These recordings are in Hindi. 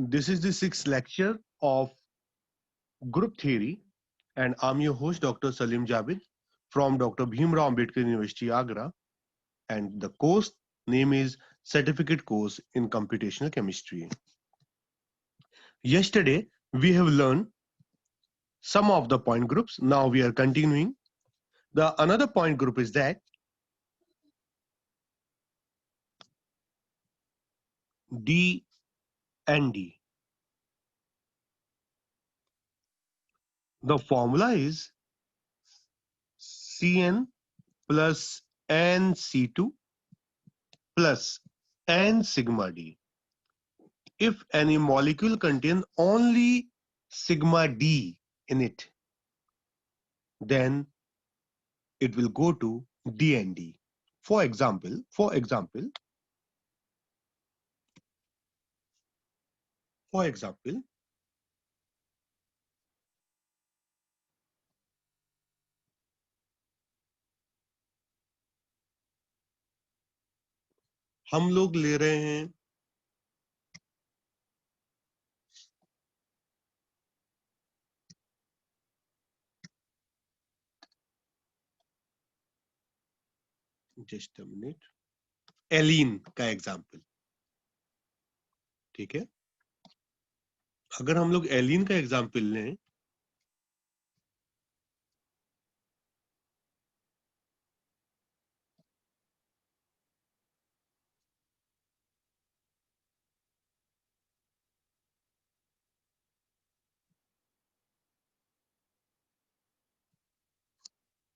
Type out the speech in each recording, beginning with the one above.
This is the sixth lecture of group theory, and I'm your host, Dr. Salim Javed from Dr. Bhimrao Ambedkar University, Agra, and the course name is Certificate Course in Computational Chemistry. Yesterday, we have learned some of the point groups. Now we are continuing. The another point group is that D and D. The formula is Cn plus NC2 plus N sigma D. If any molecule contains only sigma D in it, then it will go to D and D. For example, हम लोग ले रहे हैं जस्ट अ मिनट एलीन का एग्जाम्पल. ठीक है, अगर हम लोग एलीन का एग्जाम्पल लें,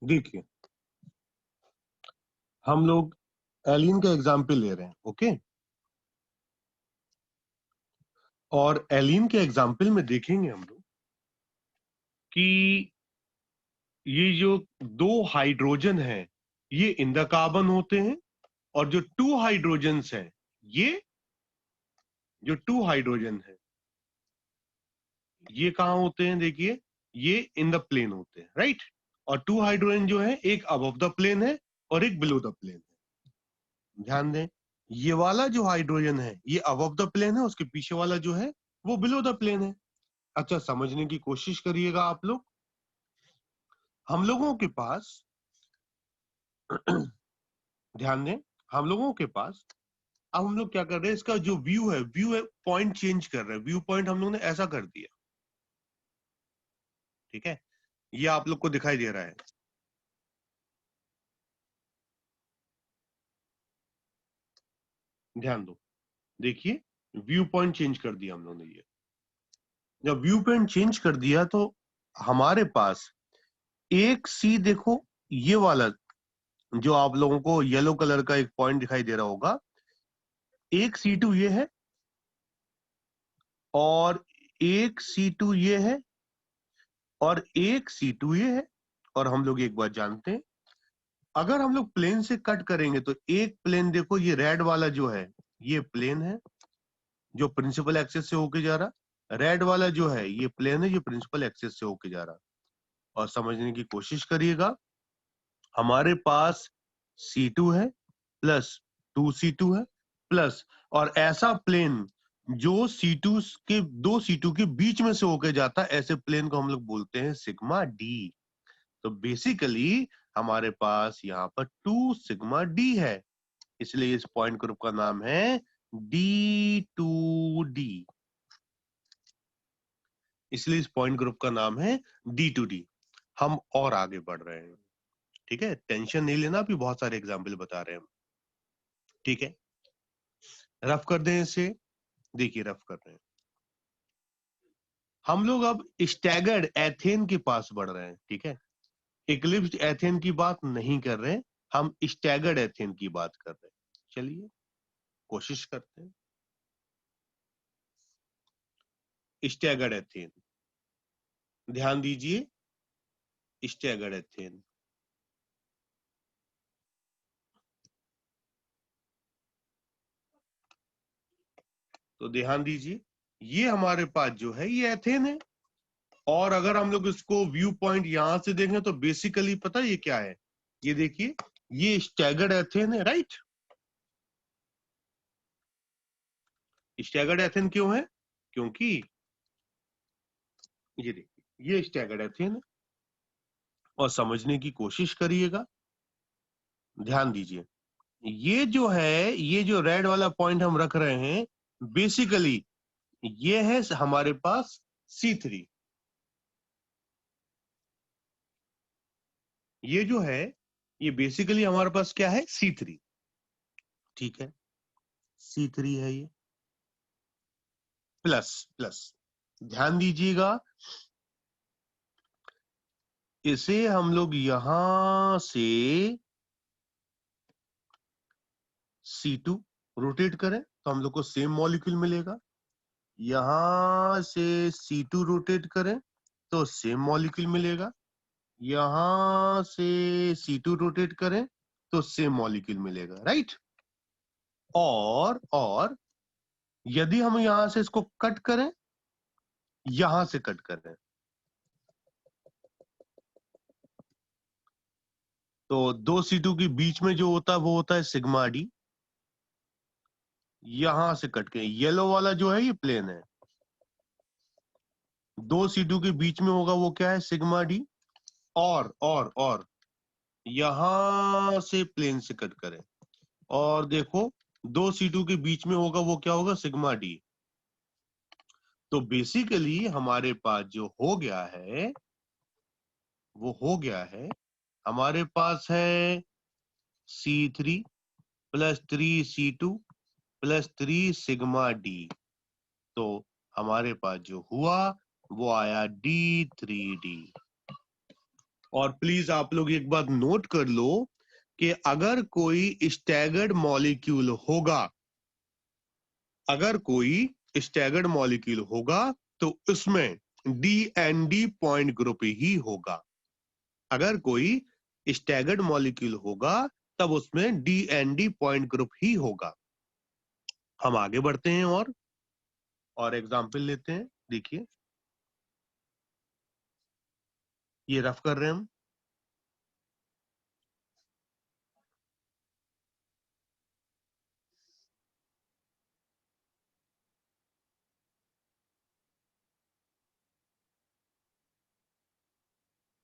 देखिए हम लोग एलीन का एग्जाम्पल ले रहे हैं. ओके, और एलीन के एग्जाम्पल में देखेंगे हम लोग कि ये जो दो हाइड्रोजन है ये इन द कार्बन होते हैं, और जो टू हाइड्रोजन्स हैं, ये जो टू हाइड्रोजन है ये कहाँ होते हैं? देखिए, ये इन द प्लेन होते हैं, राइट. और टू हाइड्रोजन जो है एक अबव द प्लेन है और एक बिलो द प्लेन है. ध्यान दें, ये वाला जो हाइड्रोजन है ये अबव द प्लेन है, उसके पीछे वाला जो है वो बिलो द प्लेन है. अच्छा, समझने की कोशिश करिएगा आप लोग. हम लोगों के पास ध्यान दें, हम लोगों के पास अब हम लोग क्या कर रहे हैं, इसका जो व्यू है पॉइंट चेंज कर रहे हैं. व्यू पॉइंट हम लोग ने ऐसा कर दिया. ठीक है, ये आप लोग को दिखाई दे रहा है. ध्यान दो, देखिए व्यू पॉइंट चेंज कर दिया हम लोग ने. ये जब व्यू पॉइंट चेंज कर दिया तो हमारे पास एक सी, देखो ये वाला जो आप लोगों को येलो कलर का एक पॉइंट दिखाई दे रहा होगा, एक C2 ये है और एक C2 ये है और एक C2 ये है. और हम लोग एक बात जानते हैं, अगर हम लोग प्लेन से कट करेंगे तो एक प्लेन, देखो ये रेड वाला जो है ये प्लेन है जो प्रिंसिपल एक्सिस से होके जा रहा. रेड वाला जो है ये प्लेन है जो प्रिंसिपल एक्सिस से होके जा रहा. और समझने की कोशिश करिएगा, हमारे पास C2 है प्लस 2C2 है प्लस, और ऐसा प्लेन जो C2 के दो C2 के बीच में से होके जाता है, ऐसे प्लेन को हम लोग बोलते हैं सिग्मा डी. तो बेसिकली हमारे पास यहाँ पर 2 सिग्मा डी है, इसलिए इस पॉइंट ग्रुप का नाम है D2D. इसलिए इस पॉइंट ग्रुप का नाम है D2D. हम और आगे बढ़ रहे हैं. ठीक है, टेंशन नहीं लेना, अभी बहुत सारे एग्जाम्पल बता रहे हैं हम. ठीक है, रफ कर दें इसे. देखिए रफ कर रहे हैं हम लोग. अब स्टैगर्ड एथेन के पास बढ़ रहे हैं. ठीक है, इक्लिप्स्ड एथेन की बात नहीं कर रहे हैं, हम स्टैगर्ड एथेन की बात कर रहे हैं. चलिए कोशिश करते हैं. स्टैगर्ड एथेन, ध्यान दीजिए, स्टैगर्ड एथेन. तो ध्यान दीजिए, ये हमारे पास जो है ये एथेन है, और अगर हम लोग इसको व्यू पॉइंट यहां से देखें तो बेसिकली पता है ये क्या है? ये देखिए, ये स्टैगर्ड एथेन है, राइट. स्टैगर्ड एथेन क्यों है? क्योंकि ये देखिए ये स्टैगर्ड एथेन, और समझने की कोशिश करिएगा, ध्यान दीजिए। ये जो है, ये जो रेड वाला पॉइंट हम रख रहे हैं, बेसिकली ये है हमारे पास C3। ये जो है ये बेसिकली हमारे पास क्या है, C3। ठीक है, C3 है ये, प्लस प्लस। ध्यान दीजिएगा, इसे हम लोग यहां से C2 रोटेट करें तो हम लोग को सेम मॉलिक्यूल मिलेगा, यहां से C2 रोटेट करें तो सेम मॉलिक्यूल मिलेगा, यहां से C2 रोटेट करें तो सेम मॉलिक्यूल मिलेगा, राइट। और यदि हम यहां से इसको कट करें, यहां से कट करें, तो दो C2 के बीच में जो होता है वो होता है सिग्मा डी। यहां से कट के येलो वाला जो है ये प्लेन है, दो C2 के बीच में होगा वो क्या है, सिग्मा डी। और यहां से प्लेन से कट करें और देखो दो C2 के बीच में होगा वो क्या होगा, सिग्मा डी। तो बेसिकली हमारे पास जो हो गया है वो हो गया है, हमारे पास है C3 plus 3C2 plus 3 sigma D. तो हमारे पास जो हुआ वो आया D3D। और प्लीज आप लोग एक बात नोट कर लो कि अगर कोई स्टैगर्ड मॉलिक्यूल होगा, अगर कोई स्टैगर्ड मॉलिक्यूल होगा तो उसमें D N D point group ही होगा। अगर कोई स्टैगर्ड मॉलिक्यूल होगा तब उसमें D N D point group ही होगा। हम आगे बढ़ते हैं और एग्जाम्पल लेते हैं। देखिए ये रफ कर रहे हैं हम।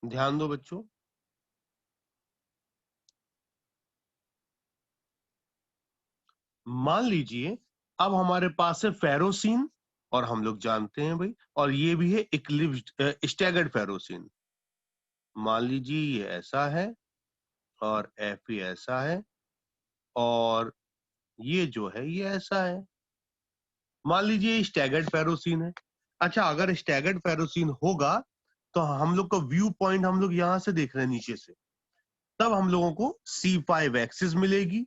ध्यान दो बच्चों, मान लीजिए अब हमारे पास है फेरोसिन, और हम लोग जानते हैं भाई, और ये भी है इक्लिप्स्ड स्टैगर्ड फेरोसिन। मान लीजिए ये ऐसा है और एफ ये ऐसा है और ये जो है ये ऐसा है। मान लीजिए स्टैगर्ड फेरोसिन है। अच्छा, अगर स्टैगर्ड फेरोसिन होगा तो हम लोग का व्यू पॉइंट हम लोग यहां से देख रहे हैं नीचे से, तब हम लोगों को C5 एक्सिस मिलेगी,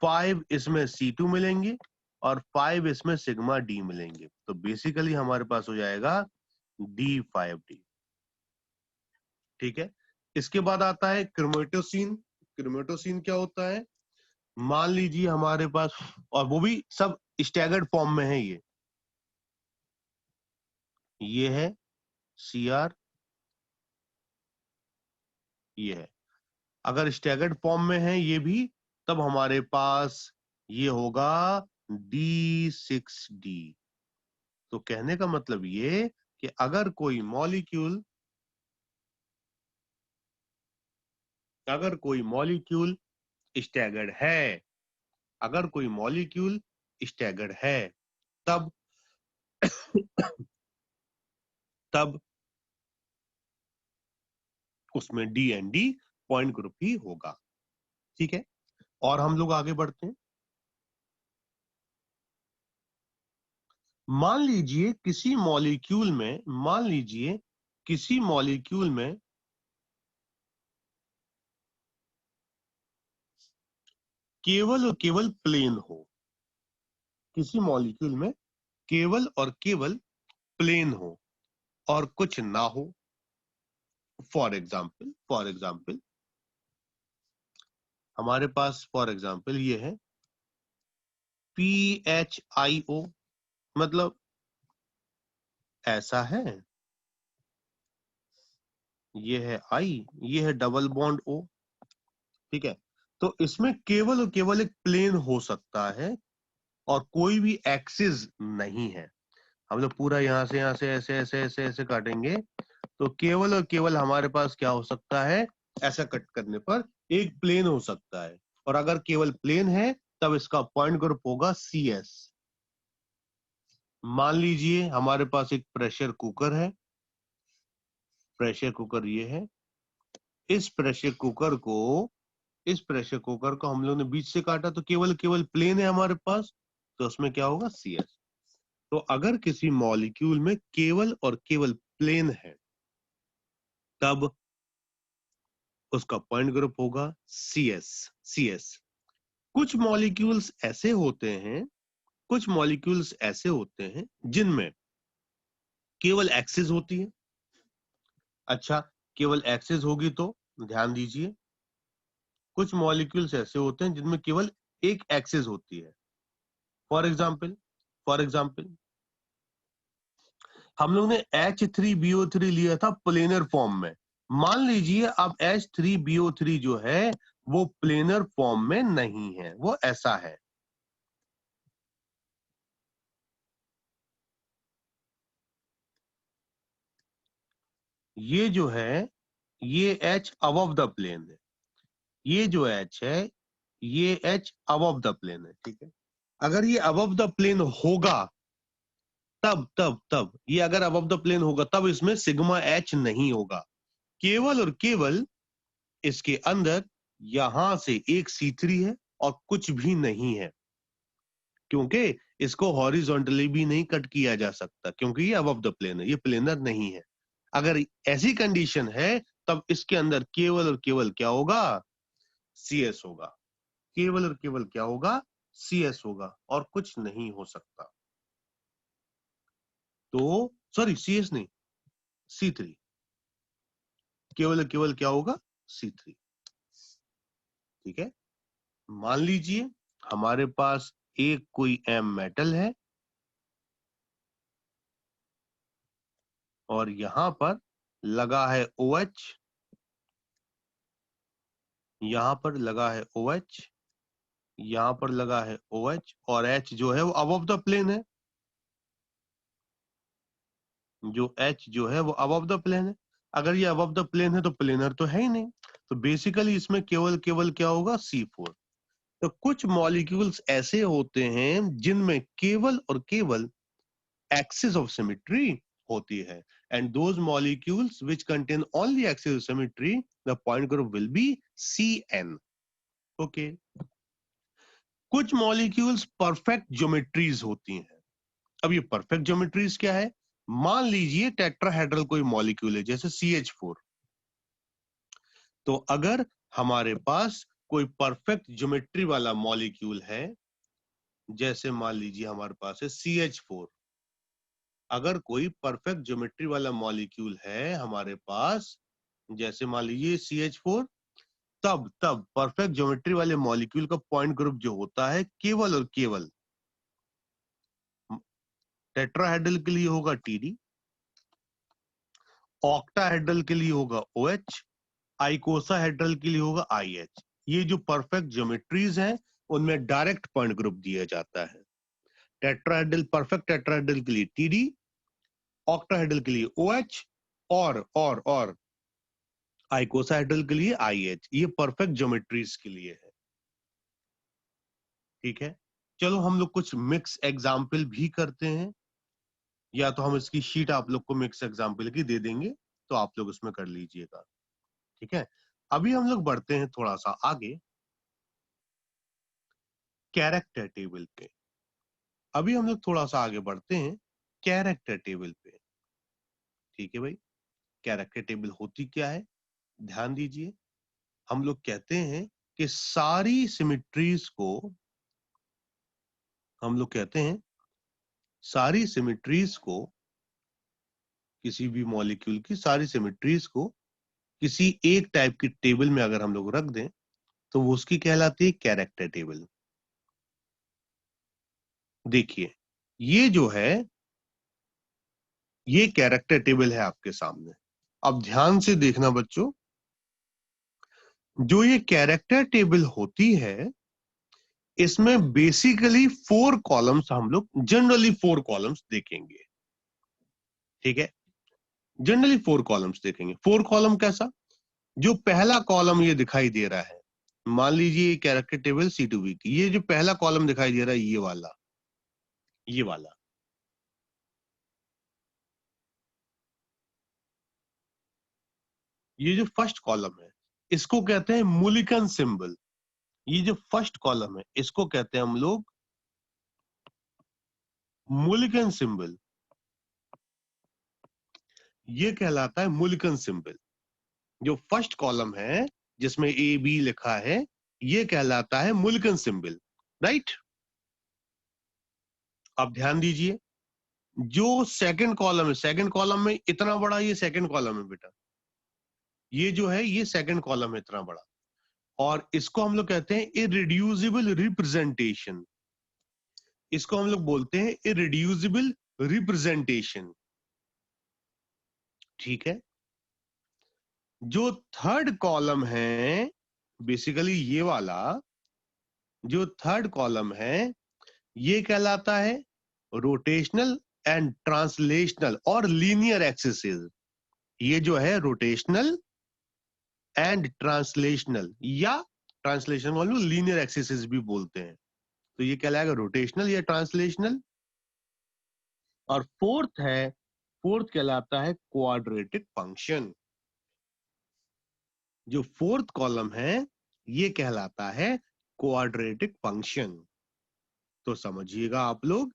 5 इसमें C2 मिलेंगे और 5 इसमें सिग्मा डी मिलेंगे। तो बेसिकली हमारे पास हो जाएगा D5D। ठीक है, इसके बाद आता है क्रोमेटोसिन। क्रोमेटोसिन क्या होता है, मान लीजिए हमारे पास, और वो भी सब स्टैगर्ड फॉर्म में है, ये है CR, ये है। अगर स्टैगर्ड फॉर्म में है ये भी, तब हमारे पास ये होगा D6D। तो कहने का मतलब ये कि अगर कोई मॉलिक्यूल, अगर कोई मॉलिक्यूल स्टैगर्ड है, अगर कोई मॉलिक्यूल स्टैगर्ड है, तब तब उसमें D N D point group ही होगा। ठीक है, और हम लोग आगे बढ़ते हैं। मान लीजिए किसी मॉलिक्यूल में, मान लीजिए किसी मॉलिक्यूल में केवल और केवल प्लेन हो, किसी मॉलिक्यूल में केवल और केवल प्लेन हो और कुछ ना हो। फॉर एग्जाम्पल हमारे पास फॉर एग्जाम्पल ये है PHIO, मतलब ऐसा है, ये है I, ये है डबल बॉन्ड O। ठीक है, तो इसमें केवल और केवल एक प्लेन हो सकता है और कोई भी एक्सिस नहीं है। हम लोग पूरा यहाँ से ऐसे ऐसे ऐसे ऐसे काटेंगे तो केवल और केवल हमारे पास क्या हो सकता है, ऐसा कट करने पर एक प्लेन हो सकता है। और अगर केवल प्लेन है तब इसका पॉइंट ग्रुप होगा CS। मान लीजिए हमारे पास एक प्रेशर कुकर है, प्रेशर कुकर ये है। इस प्रेशर कुकर को हम लोग ने बीच से काटा तो केवल केवल प्लेन है हमारे पास, तो उसमें क्या होगा, CS। तो अगर किसी मॉलिक्यूल में केवल और केवल प्लेन है तब उसका पॉइंट ग्रुप होगा CS। कुछ मॉलिक्यूल्स ऐसे होते हैं जिनमें केवल एक्सिस होती है। अच्छा, केवल एक्सिस होगी तो ध्यान दीजिए, कुछ मॉलिक्यूल्स ऐसे होते हैं जिनमें केवल एक एक्सिस होती है। फॉर एग्जाम्पल हम लोग ने H3BO3 लिया था प्लेनर फॉर्म में। मान लीजिए अब H3BO3 जो है वो प्लेनर फॉर्म में नहीं है, वो ऐसा है। ये जो है ये H अबव द प्लेन है, ये जो H है ये H अबव द प्लेन है, ठीक है। अगर ये अबव द प्लेन होगा तब ये अगर अबव द प्लेन होगा तब इसमें सिग्मा H नहीं होगा। केवल और केवल इसके अंदर यहां से एक C3 है और कुछ भी नहीं है, क्योंकि इसको हॉरिजॉन्टली भी नहीं कट किया जा सकता क्योंकि ये अबव द प्लेन है, ये प्लेनर नहीं है। अगर ऐसी कंडीशन है तब इसके अंदर केवल और केवल क्या होगा, CS होगा। केवल और केवल क्या होगा, CS होगा और कुछ नहीं हो सकता। तो सॉरी CS नहीं, C3, केवल और केवल क्या होगा, C3, ठीक है। मान लीजिए हमारे पास एक कोई M मेटल है और यहां पर लगा है OH, यहां पर लगा है OH, यहां पर लगा है OH और H जो है वो अबव द प्लेन है, जो H जो है वो अबव द प्लेन है। अगर ये अबव द प्लेन है तो प्लेनर तो है ही नहीं, तो बेसिकली इसमें केवल केवल क्या होगा, C4। तो कुछ मॉलिक्यूल्स ऐसे होते हैं जिनमें केवल और केवल एक्सिस ऑफ सिमेट्री होती है, and those molecules which contain only axis of symmetry the point group will be CN। Okay. कुछ मॉलिक्यूल्स परफेक्ट ज्योमेट्रीज होती हैं। अब ये परफेक्ट ज्योमेट्रीज क्या है, मान लीजिए टेट्राहेड्रल कोई मॉलिक्यूल है जैसे CH4, तो अगर हमारे पास कोई परफेक्ट ज्योमेट्री वाला मॉलिक्यूल है, जैसे मान लीजिए हमारे पास है CH4, अगर कोई परफेक्ट ज्योमेट्री वाला मॉलिक्यूल है हमारे पास, जैसे मान लीजिए CH4, तब परफेक्ट ज्योमेट्री वाले मॉलिक्यूल का पॉइंट ग्रुप जो होता है केवल और केवल टेट्राहेड्रल के लिए होगा TD, ऑक्टाहेड्रल के लिए होगा OH, आइकोसाहेड्रल के लिए होगा IH। ये जो परफेक्ट ज्योमेट्रीज हैं उनमें डायरेक्ट पॉइंट ग्रुप दिया जाता है। टेट्राहेड्रल, परफेक्ट टेट्राहेड्रल के लिए TD, ऑक्टाहेड्रल के लिए OH और आइकोसाहेड्रल के लिए IH। ये परफेक्ट ज्योमेट्रीज के लिए है, ठीक है। चलो हम लोग कुछ मिक्स एग्जाम्पल भी करते हैं, या तो हम इसकी शीट आप लोग को मिक्स एग्जाम्पल की दे देंगे तो आप लोग उसमें कर लीजिएगा, ठीक है। अभी हम लोग बढ़ते हैं थोड़ा सा आगे कैरेक्टर टेबल पे। अभी हम लोग थोड़ा सा आगे बढ़ते हैं कैरेक्टर टेबल पे, ठीक है भाई। कैरेक्टर टेबल होती क्या है, ध्यान दीजिए। हम लोग कहते हैं कि सारी सिमिट्रीज को, हम लोग कहते हैं सारी सिमिट्रीज को, किसी भी मॉलिक्यूल की सारी सिमिट्रीज को किसी एक टाइप की टेबल में अगर हम लोग रख दें तो वो उसकी कहलाती है कैरेक्टर टेबल। देखिए ये जो है ये कैरेक्टर टेबल है आपके सामने। अब ध्यान से देखना बच्चों, जो ये कैरेक्टर टेबल होती है इसमें बेसिकली 4 कॉलम्स, हम लोग जनरली 4 कॉलम्स देखेंगे। ठीक है, जनरली 4 कॉलम्स देखेंगे। 4 कॉलम कैसा, जो पहला कॉलम ये दिखाई दे रहा है, मान लीजिए कैरेक्टर टेबल C2V की, ये जो पहला कॉलम दिखाई दे रहा है ये वाला, ये जो फर्स्ट कॉलम है इसको कहते हैं मूलिकन सिंबल। ये जो फर्स्ट कॉलम है इसको कहते हैं हम लोग मूलिकन सिंबल, ये कहलाता है मूलिकन सिंबल। जो फर्स्ट कॉलम है जिसमें AB लिखा है ये कहलाता है मूलिकन सिंबल, राइट। अब ध्यान दीजिए, जो सेकंड कॉलम है, सेकंड कॉलम में इतना बड़ा ये सेकंड कॉलम है बेटा, ये जो है ये सेकंड कॉलम है इतना बड़ा, और इसको हम लोग कहते हैं इरिड्यूसिबल रिप्रेजेंटेशन। इसको हम लोग बोलते हैं इरिड्यूसिबल रिप्रेजेंटेशन, ठीक है। जो थर्ड कॉलम है, बेसिकली ये वाला जो थर्ड कॉलम है ये कहलाता है रोटेशनल एंड ट्रांसलेशनल और लीनियर एक्सिसेस। ये जो है रोटेशनल एंड ट्रांसलेशनल, या ट्रांसलेशन वालों लीनियर एक्सिसेस भी बोलते हैं, तो ये कहलाएगा रोटेशनल या ट्रांसलेशनल। और फोर्थ कहलाता है क्वाड्रेटिक फंक्शन। जो फोर्थ कॉलम है ये कहलाता है क्वाड्रेटिक फंक्शन। तो समझिएगा आप लोग,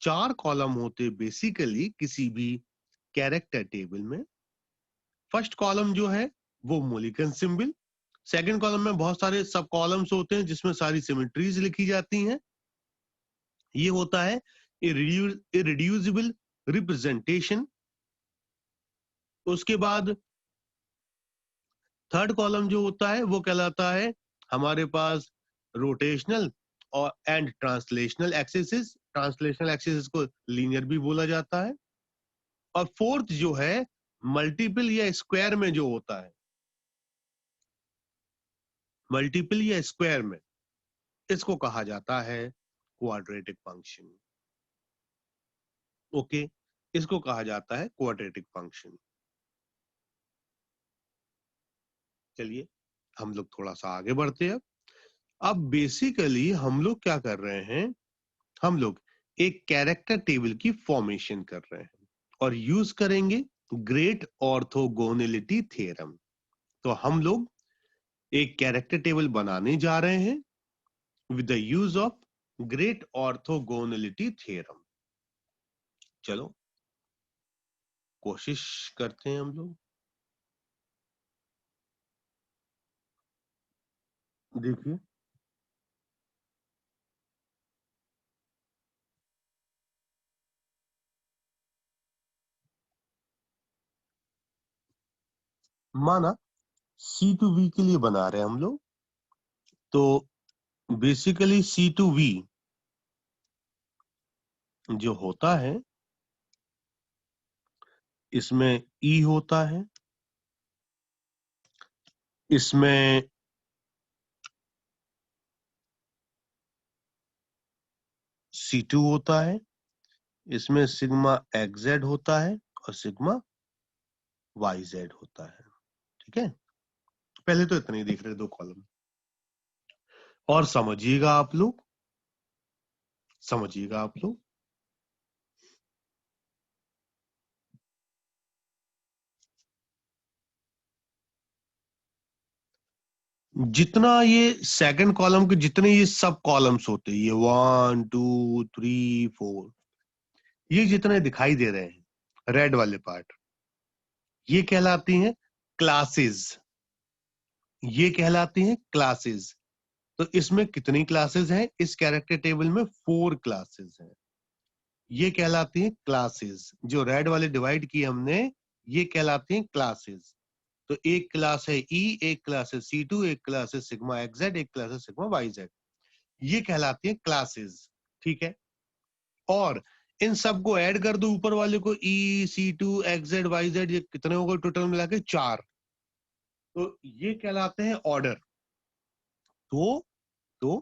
4 कॉलम होते बेसिकली किसी भी कैरेक्टर टेबल में। फर्स्ट कॉलम जो है वो मूलिकन सिंबल, सेकंड कॉलम में बहुत सारे सब कॉलम्स होते हैं जिसमें सारी सिमेट्रीज लिखी जाती हैं, ये होता है इरिड्यूसिबल रिप्रेजेंटेशन। उसके बाद थर्ड कॉलम जो होता है वो कहलाता है हमारे पास रोटेशनल और and translational axis. Translational axis को लीनियर भी बोला जाता है। और फोर्थ जो है मल्टीपल या स्क्वायर में जो होता है, मल्टीपल या स्क्वायर में, इसको कहा जाता है क्वाड्रेटिक फंक्शन। ओके, इसको कहा जाता है क्वाड्रेटिक फंक्शन। चलिए हम लोग थोड़ा सा आगे बढ़ते हैं। अब बेसिकली हम लोग क्या कर रहे हैं, हम लोग एक कैरेक्टर टेबल की फॉर्मेशन कर रहे हैं और यूज करेंगे ग्रेट ऑर्थोगोनैलिटी थ्योरम। तो हम लोग एक कैरेक्टर टेबल बनाने जा रहे हैं with the use of great orthogonality theorem. चलो कोशिश करते हैं हम लोग। देखिए, माना C2V के लिए बना रहे हैं हम लोग, तो बेसिकली C2V जो होता है इसमें E होता है, इसमें C2 होता है, इसमें सिग्मा XZ होता है और सिग्मा YZ होता है, ठीक है। पहले तो इतना ही देख रहे 2 कॉलम। और समझिएगा आप लोग, समझिएगा आप लोग, जितना ये सेकंड कॉलम के जितने ये सब कॉलम्स होते हैं, ये 1 2 3 4, ये जितने दिखाई दे रहे हैं रेड वाले पार्ट, ये कहलाती हैं क्लासेस। ये कहलाती हैं क्लासेस। तो इसमें कितनी क्लासेस हैं, इस कैरेक्टर टेबल में 4 क्लासेस हैं। ये कहलाती हैं क्लासेस, जो रेड वाले डिवाइड किए हमने, ये कहलाती हैं क्लासेस। तो एक क्लास है E, एक क्लास है C2, एक क्लास है सिग्मा XZ, एक क्लास है सिग्मा YZ। ये कहलाती है क्लासेस, ठीक है। और इन सबको ऐड कर दो, ऊपर वाले को E, C2, XZ, YZ, ये कितने हो गए टोटल मिला के 4। तो ये कहलाते हैं ऑर्डर। तो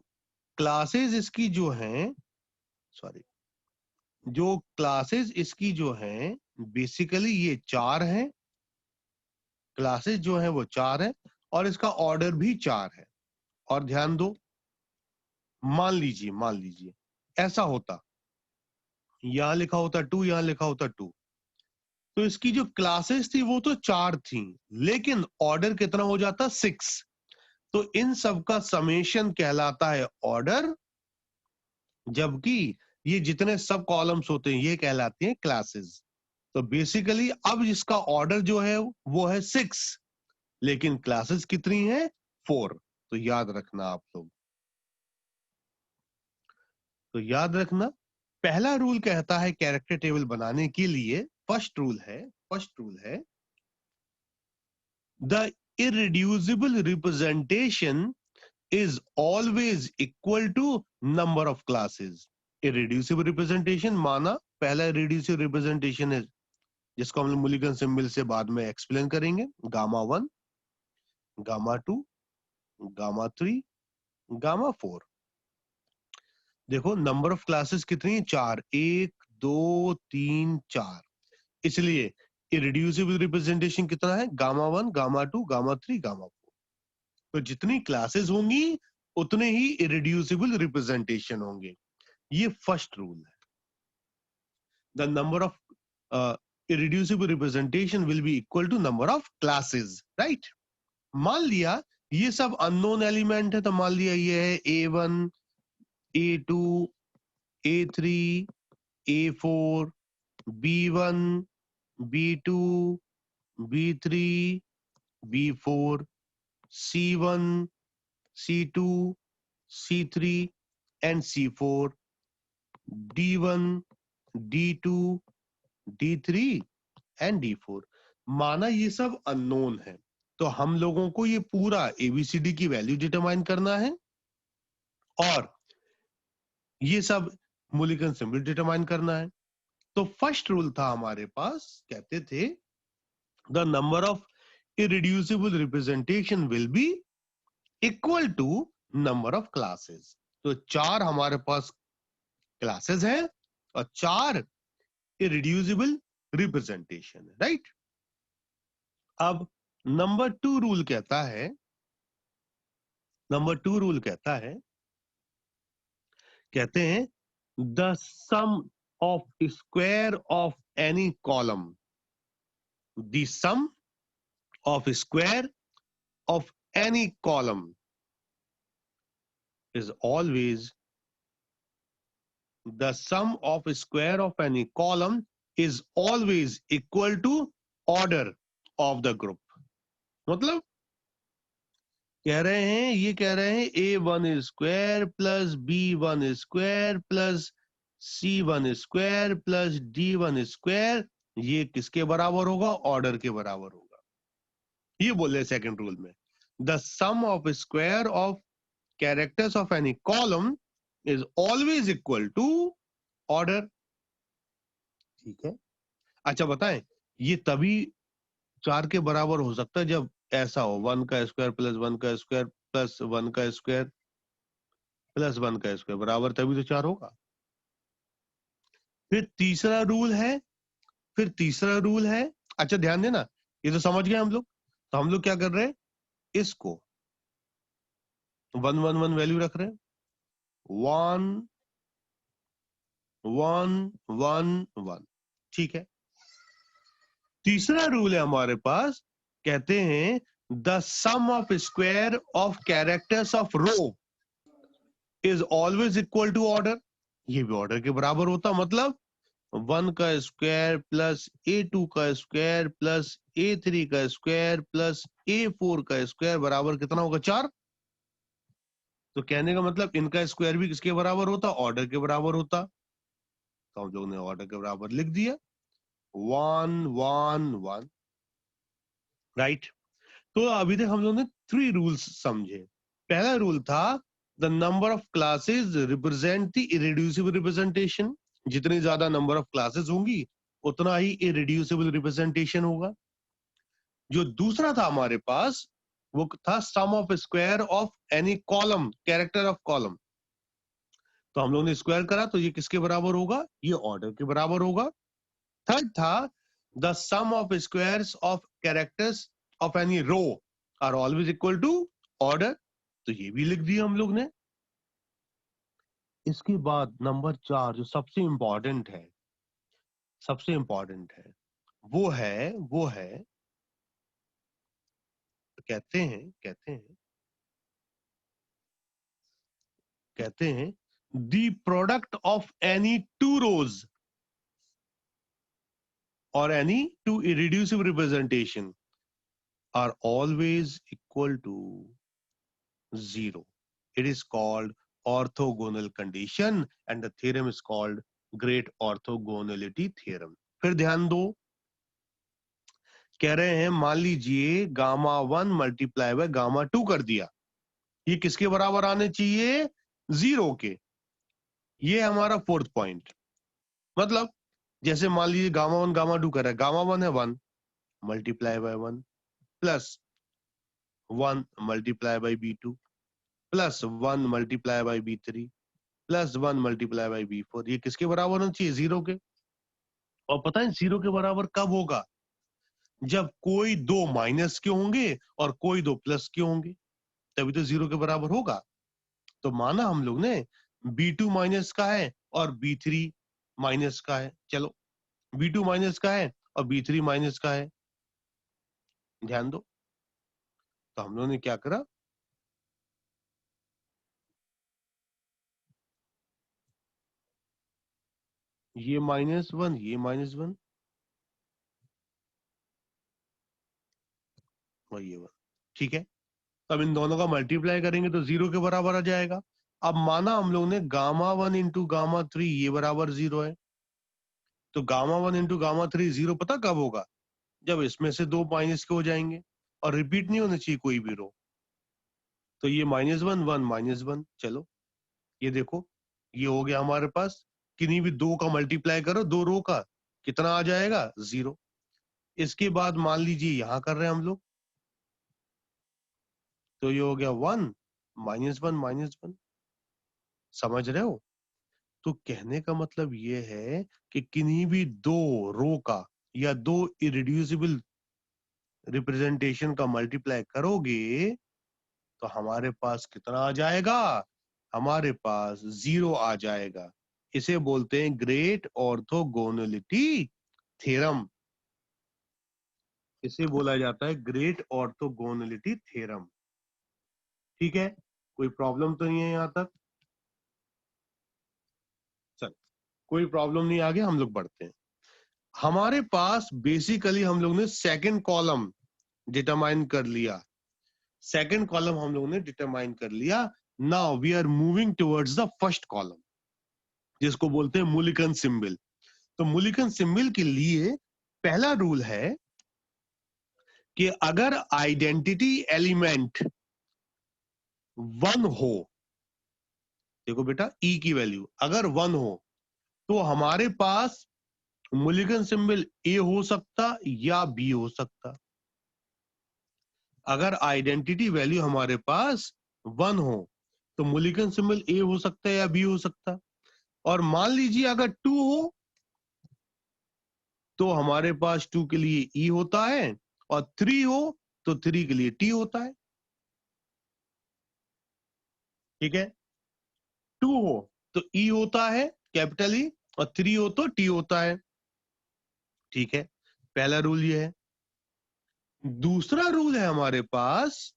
क्लासेस इसकी जो हैं, सॉरी, जो क्लासेस इसकी जो हैं बेसिकली ये 4 हैं, क्लासेस जो है वो 4 है और इसका ऑर्डर भी 4 है। और ध्यान दो, मान लीजिए ऐसा होता, यहां लिखा होता 2, यहां लिखा होता 2, तो इसकी जो क्लासेस थी वो तो 4 थी, लेकिन ऑर्डर कितना हो जाता 6। तो इन सब का समेशन कहलाता है ऑर्डर, जबकि ये जितने सब कॉलम्स होते हैं ये कहलाती हैं क्लासेस। तो बेसिकली अब इसका ऑर्डर जो है वो है 6, लेकिन क्लासेस कितनी है 4। तो याद रखना आप लोग, तो याद रखना पहला रूल कहता है कैरेक्टर टेबल बनाने के लिए, फर्स्ट रूल है the irreducible representation is always equal to number of classes। irreducible representation माना पहला irreducible representation है जिसको हम लोग मुलिगन सिंबल से बाद में एक्सप्लेन करेंगे, गामा 1, गामा 2, गामा 3, गामा 4। देखो नंबर ऑफ क्लासेस कितनी है 4, 1 2 3 4, इसलिए इरेड्यूसिबल रिप्रेजेंटेशन कितना है गामा 1, गामा 2, गामा 3, गामा 4। तो जितनी क्लासेस होंगी उतने ही इरेड्यूसिबल रिप्रेजेंटेशन होंगे। ये फर्स्ट रूल है। The number of irreducible representation will be equal to number of classes, right? मान लिया ये सब अननोन एलिमेंट है, तो मान लिया ये है A1, A2, A3, A4, B1, B2, B3, B4, C1, C2, C3 and C4, D1, D2, D3 and D4। माना ये सब अननोन है, तो हम लोगों को ये पूरा ABCD की वैल्यू डिटरमाइन करना है और ये सब मूलिकन सिंबल डिटरमाइन करना है। तो फर्स्ट रूल था हमारे पास, कहते थे the number of irreducible representation will be equal to number of classes. तो 4 हमारे पास क्लासेस है और 4 इरेड्यूसिबल रिप्रेजेंटेशन है, राइट? अब नंबर 2 रूल कहता है, कहते हैं the sum of square of any column, the sum of square of any column is always the sum of square of any column is always equal to order of the group। मतलब कह रहे हैं, ये कह रहे हैं A1 square plus B1 square plus C1 square plus D1 square ये किसके बराबर होगा? ऑर्डर के बराबर होगा। ये बोले सेकंड रूल में, the sum of square of characters of any column is always equal to order. ठीक है, अच्छा बताएं, ये तभी 4 के बराबर हो सकता है जब ऐसा हो 1 का स्क्वायर प्लस 1 का स्क्वायर प्लस 1 का स्क्वायर प्लस 1 का स्क्वायर बराबर, तभी तो 4 होगा। फिर तीसरा रूल है, अच्छा ध्यान देना, ये तो समझ गए हम लोग। तो हम लोग क्या कर रहे हैं, इसको 1 1 1 वैल्यू रख रहे हैं, 1 1 1 1, ठीक है। तीसरा रूल है हमारे पास, कहते हैं the sum of square of characters of row is always equal to order. ये भी ऑर्डर के बराबर होता, मतलब 1 का स्क्वायर प्लस A2 का स्क्वायर प्लस A3 का स्क्वायर प्लस A4 का स्क्वायर बराबर कितना होगा? 4। तो कहने का मतलब इनका स्क्वायर भी किसके बराबर होता? ऑर्डर के बराबर होता। तो हम लोगों ने ऑर्डर के बराबर लिख दिया 1 1 1, राइट। तो अभी तक हम लोगों ने 3 रूल्स समझे। पहला रूल था the number of classes represent the irreducible representation. जितनी ज्यादा नंबर ऑफ क्लासेस होंगी उतना ही इरेड्यूसिबल रिप्रेजेंटेशन होगा। जो दूसरा था हमारे पास वो था sum of square of any column, character of column. तो हम लोगों ने स्क्वायर करा तो ये किसके बराबर होगा? ये ऑर्डर के बराबर होगा। थर्ड था the sum of squares of characters of any row are always equal to order, तो ये भी लिख दिया हम लोग ने। इसके बाद नंबर 4 जो सबसे इंपॉर्टेंट है, सबसे इंपॉर्टेंट है, वो है कहते हैं the product of any two rows or any two irreducible representation are always equal to 0. It is called orthogonal condition and the theorem is called great orthogonality theorem. फिर ध्यान दो, कह रहे हैं मान लीजिए गामा 1 मल्टीप्लाई बाय गामा 2 कर दिया, ये किसके बराबर आने चाहिए? 0 के। ये हमारा फोर्थ पॉइंट। मतलब जैसे मान लीजिए गामा 1 गामा 2 कर रहा है, गामा 1 है 1 multiply by 1 plus 1 multiply by b2 plus 1 multiply by b3 plus 1 multiply by b4, ये किसके बराबर होना चाहिए? 0 के। और पता है 0 के बराबर कब होगा? जब कोई दो माइनस के होंगे और कोई दो प्लस के होंगे, तभी तो 0 के बराबर होगा। तो माना हम लोग ने b2 माइनस का है और b3 माइनस का है, चलो b2 माइनस का है और b3 माइनस का है, ध्यान दो। तो हम लोग ने क्या करा, ये -1 ये -1 और ये 1, ठीक है। अब इन दोनों का मल्टीप्लाई करेंगे तो 0 के बराबर आ जाएगा। अब माना हम लोग ने गामा 1 इंटू गामा 3 ये बराबर 0 है, तो गामा 1 इंटू गामा 3 0 पता कब होगा? जब इसमें से दो माइनस के हो जाएंगे और रिपीट नहीं होना चाहिए कोई भी रो। तो ये -1 1 -1, चलो ये देखो ये हो गया हमारे पास। किन्हीं भी दो का मल्टीप्लाई करो दो रो का, कितना आ जाएगा? 0। इसके बाद मान लीजिए यहां कर रहे हैं हम लोग, तो ये हो गया 1 -1 -1, समझ रहे हो? तो कहने का मतलब ये है कि किन्हीं भी दो रो का या दो इरिड्यूसिबल रिप्रेजेंटेशन का मल्टीप्लाई करोगे तो हमारे पास कितना आ जाएगा? हमारे पास 0 आ जाएगा। इसे बोलते हैं ग्रेट ऑर्थोगोनलिटी थ्योरम। इसे बोला जाता है ग्रेट ऑर्थोगोनलिटी थ्योरम। ठीक है, कोई प्रॉब्लम तो नहीं है यहां तक? चल, कोई प्रॉब्लम नहीं, आगे हम लोग बढ़ते हैं। हमारे पास बेसिकली हम लोग ने सेकंड कॉलम डिटरमाइन कर लिया, सेकंड कॉलम हम लोग ने डिटरमाइन कर लिया। Now we are moving towards the first column, जिसको बोलते हैं मूलिकन सिंबल। तो मूलिकन सिंबल के लिए पहला रूल है कि अगर आइडेंटिटी एलिमेंट 1 हो, देखो बेटा ई की वैल्यू अगर 1 हो तो हमारे पास मूलिकन सिंबल ए हो सकता या बी हो सकता। अगर आइडेंटिटी वैल्यू हमारे पास 1 हो तो मूलिकन सिंबल ए हो सकता है या बी हो सकता। और मान लीजिए अगर 2 हो तो हमारे पास 2 के लिए ई होता है और 3 हो तो 3 के लिए टी होता है। ठीक है, 2 हो तो ई होता है कैपिटल ई और 3 हो तो टी होता है। ठीक है, पहला रूल ये है। दूसरा रूल है हमारे पास,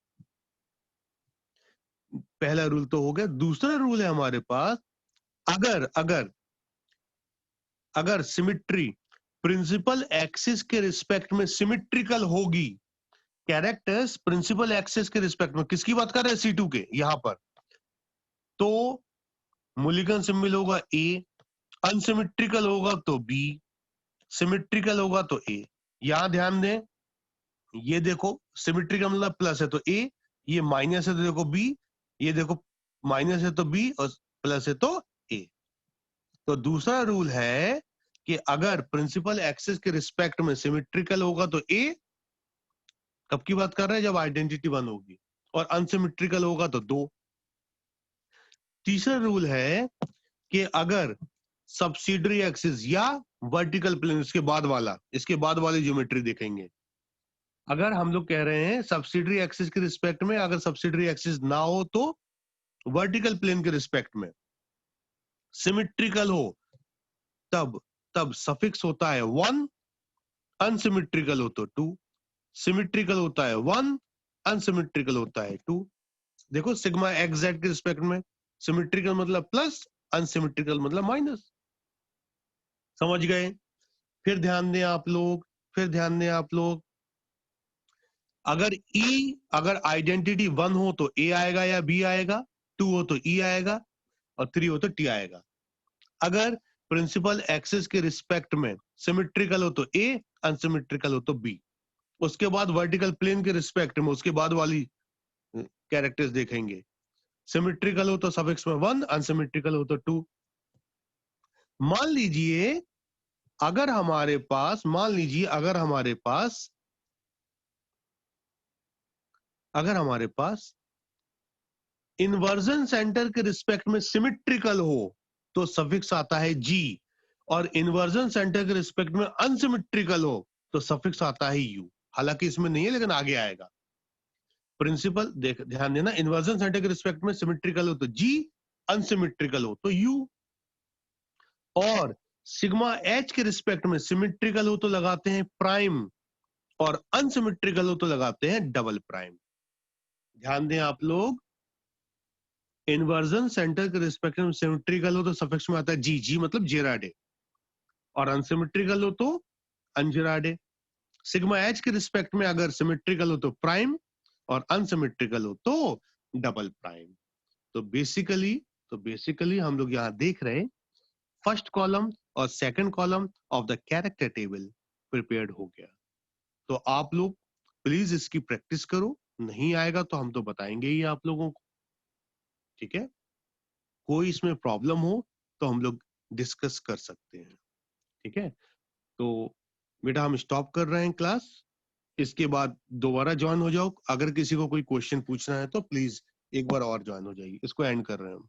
पहला रूल तो हो गया, दूसरा रूल है हमारे पास, अगर अगर अगर सिमिट्री प्रिंसिपल एक्सिस के रिस्पेक्ट में सिमिट्रिकल होगी, कैरेक्टर्स प्रिंसिपल एक्सिस के रिस्पेक्ट में, किसकी बात कर रहे हैं? C2 के यहां पर, तो मूलिकन सिंबल होगा ए, अनसिमिट्रिकल होगा तो बी, सिमिट्रिकल होगा तो ए। यहां ध्यान दें, ये देखो सिमिट्री का मतलब प्लस है तो ए, ये माइनस है तो देखो बी, ये देखो माइनस है तो बी और प्लस है तो ए। तो दूसरा रूल है कि अगर प्रिंसिपल एक्सिस के रिस्पेक्ट में सिमिट्रिकल होगा तो ए, कब की बात कर रहे हैं? जब आइडेंटिटी 1 होगी, और अनसिमिट्रिकल होगा तो 2। तीसरा रूल है कि अगर सब्सिडरी एक्सिस या वर्टिकल प्लेन, इसके बाद वाली ज्योमेट्री देखेंगे। अगर हम लोग कह रहे हैं सब्सिडरी एक्सिस के रिस्पेक्ट में, अगर सब्सिडरी एक्सिस ना हो तो वर्टिकल प्लेन के रिस्पेक्ट में, सिमेट्रिकल हो तब सफिक्स होता है 1, अनसिमेट्रिकल हो तो 2, सिमेट्रिकल होता है 1, अनसिमेट्रिकल होता है 2। देखो सिग्मा एक्स जेड के रिस्पेक्ट में सिमेट्रिकल मतलब प्लस, अनसिमेट्रिकल मतलब माइनस। समझ गए? फिर ध्यान दें आप लोग, अगर आइडेंटिटी 1 हो तो ए आएगा या बी आएगा, 2 हो तो ई आएगा और 3 हो तो टी आएगा। अगर प्रिंसिपल एक्सिस के रिस्पेक्ट में सिमेट्रिकल हो तो ए, अनसिमेट्रिकल हो तो बी। उसके बाद वर्टिकल प्लेन के रिस्पेक्ट में उसके बाद वाली कैरेक्टर्स देखेंगे। सिमेट्रिकल हो तो सफिक्स में 1, अनसिमेट्रिकल हो तो 2। मान लीजिए अगर हमारे पास इन्वर्जन सेंटर के रिस्पेक्ट में सिमेट्रिकल हो तो सफिक्स आता है जी, और इन्वर्जन सेंटर के रिस्पेक्ट में अनसिमेट्रिकल हो तो सफिक्स आता है यू। हालांकि इसमें नहीं है लेकिन आगे आएगा। प्रिंसिपल ध्यान देना, इन्वर्जन सेंटर के रिस्पेक्ट में सिमेट्रिकल हो तो जी, अनसिमेट्रिकल हो तो यू। और सिग्मा एच के रिस्पेक्ट में सिमेट्रिकल हो तो लगाते हैं प्राइम, और अनसिमेट्रिकल हो तो लगाते हैं डबल प्राइम। ध्यान दें आप लोग, इन्वर्जन सेंटर के रिस्पेक्ट में सिमेट्रिकल हो तो सफिक्स में आता है जी, जी मतलब जेराडे, और अनसिमेट्रिकल हो तो अनजेराडे। सिग्मा एच के रिस्पेक्ट में अगर सिमेट्रिकल हो तो प्राइम और अनसिमेट्रिकल हो तो डबल प्राइम। तो बेसिकली हम लोग यहां देख रहे हैं फर्स्ट कॉलम और second column of the character table prepared हो गया। तो आप लोग प्लीज इसकी प्रैक्टिस करो, नहीं आएगा तो हम तो बताएंगे ही आप लोगों को, ठीक है? कोई इसमें प्रॉब्लम हो तो हम लोग डिस्कस कर सकते हैं, ठीक है? तो बेटा हम स्टॉप कर रहे हैं क्लास, इसके बाद दोबारा ज्वाइन हो जाओ। अगर किसी को कोई क्वेश्चन पूछना है तो प्लीज एक बार और ज्वाइन हो जाइए। इसको एंड कर रहे हैं हम।